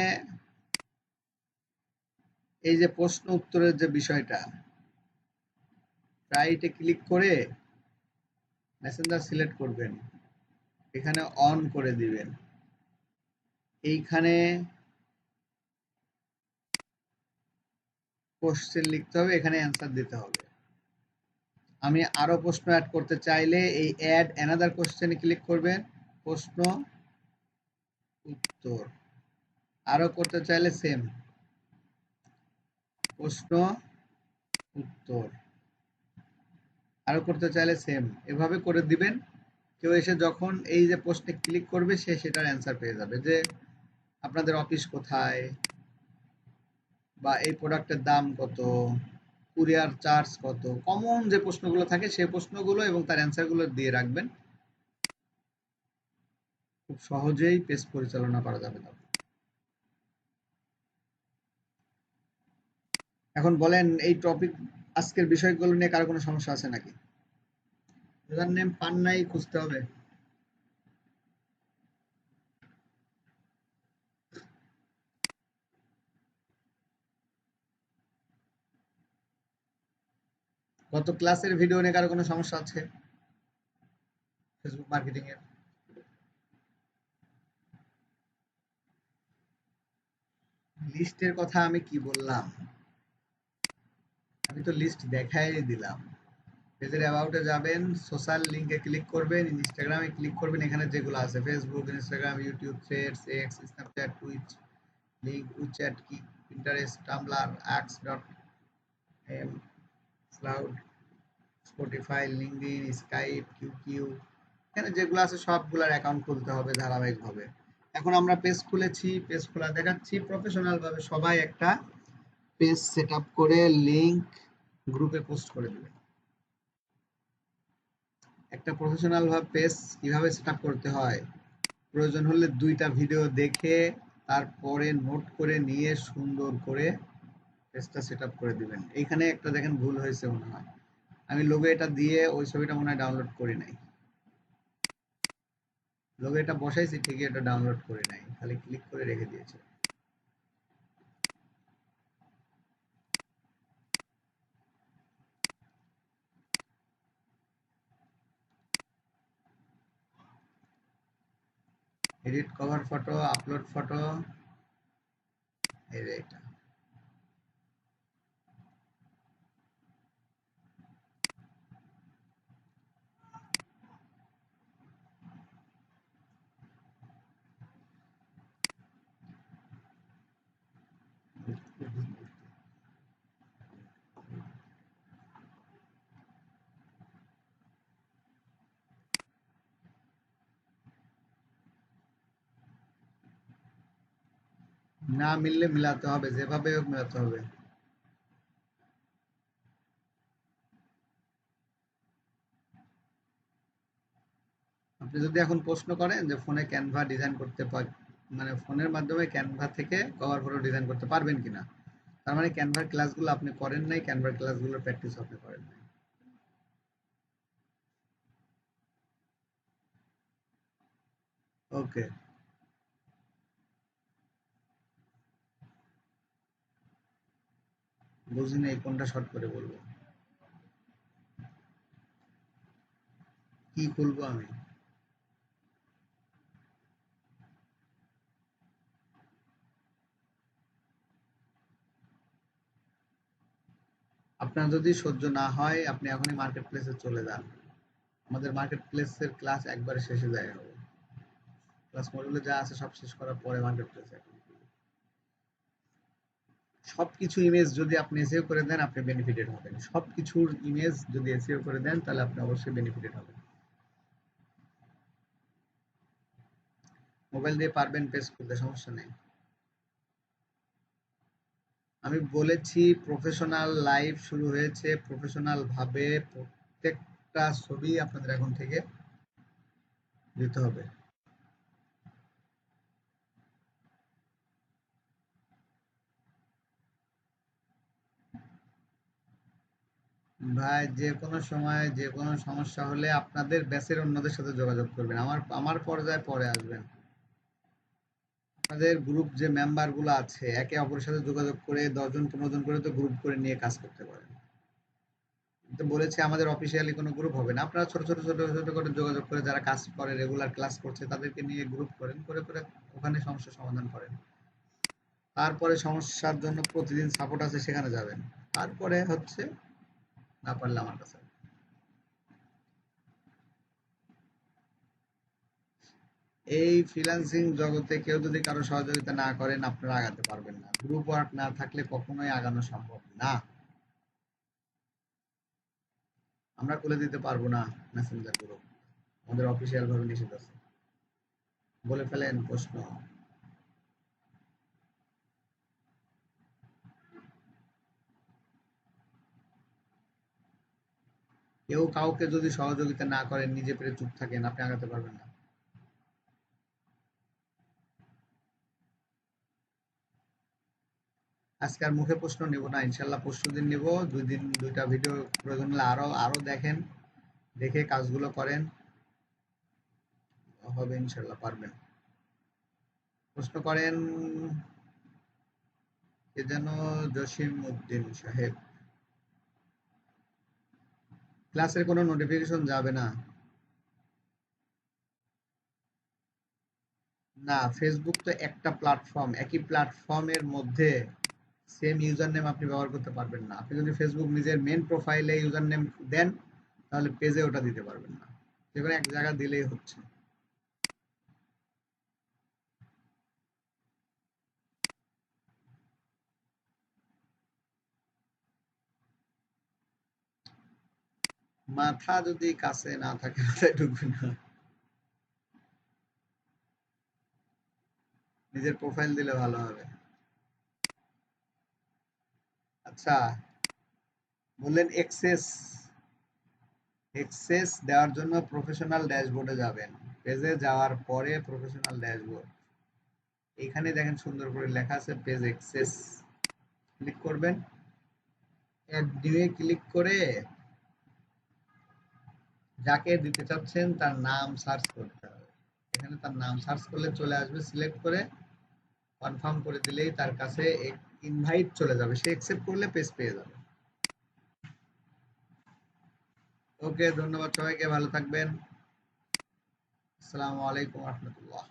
এই যে প্রশ্ন উত্তরের যে বিষয়টা, রাইটে ক্লিক করে মেসেঞ্জার সিলেক্ট করবেন, এখানে অন করে দিবেন। এইখানে কোশ্চেন লিখতে হবে, এখানে অ্যান্সার দিতে হবে। আমি আরো প্রশ্ন অ্যাড করতে চাইলে এই অ্যাড অ্যানাদার কোশ্চেনে ক্লিক করবেন, প্রশ্ন উত্তর। আরো করতে চাইলে সেম, প্রশ্ন উত্তর। আরো করতে চাইলে সেম, এভাবে করে দিবেন। কেউ এসে যখন এই যে প্রশ্নে ক্লিক করবে সে সেটার অ্যান্সার পেয়ে যাবে, যে আপনাদের অফিস কোথায়, বা এই প্রোডাক্টের দাম কত, কুরিয়ার চার্জ কত, কমন যে প্রশ্নগুলো থাকে সেই প্রশ্নগুলো এবং তার অ্যান্সারগুলো দিয়ে রাখবেন। খুব সহজেই পেজ পরিচালনা করা যাবে। এখন বলেন, এই টপিক আজকের বিষয়গুলো নিয়ে কারো কোনো সমস্যা আছে নাকি? ইউজার নেম পান নাই, খুঁজতে হবে। গত ক্লাসের ভিডিও নিয়ে কারো কোনো সমস্যা আছে ফেসবুক মার্কেটিং এর? লিস্টের কথা আমি কি বললাম? আমি তো লিস্ট দেখাই দিলাম। পেজের অ্যাবাউটে যাবেন, সোশ্যাল লিংকে ক্লিক করবেন, ইনস্টাগ্রামে ক্লিক করবেন, এখানে যেগুলো আছে Facebook, Instagram, YouTube, Threads, X, Snapchat, Twitch, link, WeChat, কি, পিন্টারেস্ট, টামব্লার, আক্স dot M, cloud, Spotify, LinkedIn, Skype, QQ, এখানে যেগুলো আছে সবগুলার অ্যাকাউন্ট খুলতে হবে ধারাবাহিকভাবে। এখন আমরা পেজ খুলেছি, পেজ খোলা দেখাচ্ছি প্রফেশনাল ভাবে। সবাই একটা পেজ সেট আপ করে লিংক গ্রুপে পোস্ট করে দেবে। একটা প্রফেশনাল ভাবে পেজ কিভাবে সেট আপ করতে হয়, প্রয়োজন হলে 2টা ভিডিও দেখে তারপরে নোট করে নিয়ে সুন্দর করে পেজটা সেট আপ করে দিবেন। এইখানে একটা দেখেন ভুল হয়েছে মনে হয়, আমি লোগো এটা দিয়ে ওই ছবিটা মনে হয় ডাউনলোড করি নাই। লোগো এটা বসাইছি ঠিকই, এটা ডাউনলোড করি নাই, খালি ক্লিক করে রেখে দিয়েছি। Edit cover photo, upload photo, এই যে এটা। না মিললে মিলাতে হবে, যেভাবে হোক মিলাতে হবে। আপনি যদি এখন প্রশ্ন করেন যে ফোনে ক্যানভা ডিজাইন করতে মানে ফোনের মাধ্যমে ক্যানভা থেকে কভার ফটো ডিজাইন করতে পারবেন কিনা, তার মানে ক্যানভার ক্লাসগুলো আপনি করেন নাই, ক্যানভার ক্লাসগুলোর প্র্যাকটিস আপনি করেন নাই। ওকে, বুঝি নাই কোনটা শর্ট করে বলবো। কি খুলবো আমি? আপনার যদি সহ্য না হয় আপনি এখনই মার্কেট প্লেসে চলে যান। আমাদের মার্কেট প্লেসের ক্লাস একবারে শেষে যায় হবে। ক্লাস মডিউলে যা আছে সব শেষ করার পরে মার্কেট প্লেসে সবকিছু ইমেজ যদি আপনি এসইও করে দেন আপনি বেনিফিটেড হবেন। সবকিছুর ইমেজ যদি এসইও করে দেন তাহলে আপনি অবশ্যই বেনিফিটেড হবেন। মোবাইল দিয়ে পারবেন পেজ খুলতে, সমস্যা নেই। আমি বলেছি প্রফেশনাল লাইভ শুরু হয়েছে, প্রফেশনাল ভাবে প্রত্যেকটা ছবি আপনাদের এখন থেকে দিতে হবে। ভাই যে কোনো সময় যে কোনো সমস্যা হলে আপনাদের ব্যাচের অন্যদের সাথে যোগাযোগ করবেন, আমার আমার পর্যায়ে পরে আসবেন। আপনাদের গ্রুপ যে মেম্বার গুলো আছে একে অপরের সাথে যোগাযোগ করে 10 জন 15 জন করে তো গ্রুপ করে নিয়ে কাজ করতে পারেন। তো বলেছে আমাদের অফিসিয়ালি কোনো গ্রুপ হবে না, আপনারা ছোট ছোট ছোট ছোট করে যোগাযোগ করে যারা কাজ করে রেগুলার ক্লাস করছে তাদেরকে নিয়ে গ্রুপ করেন, করে করে ওখানে সমস্যা সমাধান করেন। তারপরে সমস্যার জন্য প্রতিদিন সাপোর্ট আছে সেখানে যাবেন। তারপরে হচ্ছে না পারলে আমার কাছে। এই ফ্রিল্যান্সিং জগতে কেউ যদি কারো সহযোগিতা না করেন আপনারা আগাতে পারবেন না। গ্রুপ ওয়ার্ক না থাকলে কখনোই আগানো সম্ভব না। আমরা খুলে দিতে পারবো না মেসেঞ্জার গ্রুপ, আমাদের অফিসিয়াল ভাবে নিষেধ আছে। বলে ফেলেন প্রশ্ন। কেউ কাউকে যদি সহযোগিতা না করেন নিজে পেরে চুপ থাকেন আপনি আগাতে পারবেন না। আজকে আর মুখে প্রশ্ন নেব না, ইনশাল্লাহ পরশু দিন নেব। 2 দিন 2টা ভিডিও প্রয়োজন হলে আরো দেখেন, দেখে কাজগুলো করেন, হবে ইনশাল্লাহ পারবেন। প্রশ্ন করেন কে যেন, জসিম উদ্দিন সাহেব। ক্লাসের কোনো নোটিফিকেশন যাবে না? না, ফেসবুক তো একটা প্ল্যাটফর্ম, একই প্ল্যাটফর্মের মধ্যে সেম ইউজার নেম আপনি ব্যবহার করতে পারবেন না। আপনি যদি ফেসবুক নিজের মেন প্রোফাইলে ইউজার নেম দেন, তাহলে পেজে ওটা দিতে পারবেন না। যে কোনো এক জায়গা দিলেই হচ্ছে। মাথা যদি কাছে না থাকে মাথায় ঢুকবে না। নিজের প্রোফাইল দিলে ভালো হবে। আচ্ছা, বললেন এক্সেস, এক্সেস দেওয়ার জন্য প্রফেশনাল ড্যাশবোর্ডে যাবেন। পেজে যাওয়ার পরে প্রফেশনাল ড্যাশবোর্ড, এখানে দেখেন সুন্দর করে লেখা আছে পেজ এক্সেস, ক্লিক করবেন। অ্যাড নিয়ে ক্লিক করে যাকে দিতে চাচ্ছেন তার নাম সার্চ করতে হবে। এখানে তার নাম সার্চ করলে চলে আসবে, সিলেক্ট করে কনফার্ম করে দিলেই তার কাছে ইনভাইট চলে যাবে, সে অ্যাকসেপ্ট করলে পেজ পেয়ে যাবে। ওকে, ধন্যবাদ সবাইকে, ভালো থাকবেন। আসসালামু আলাইকুম রহমতুল্লাহ।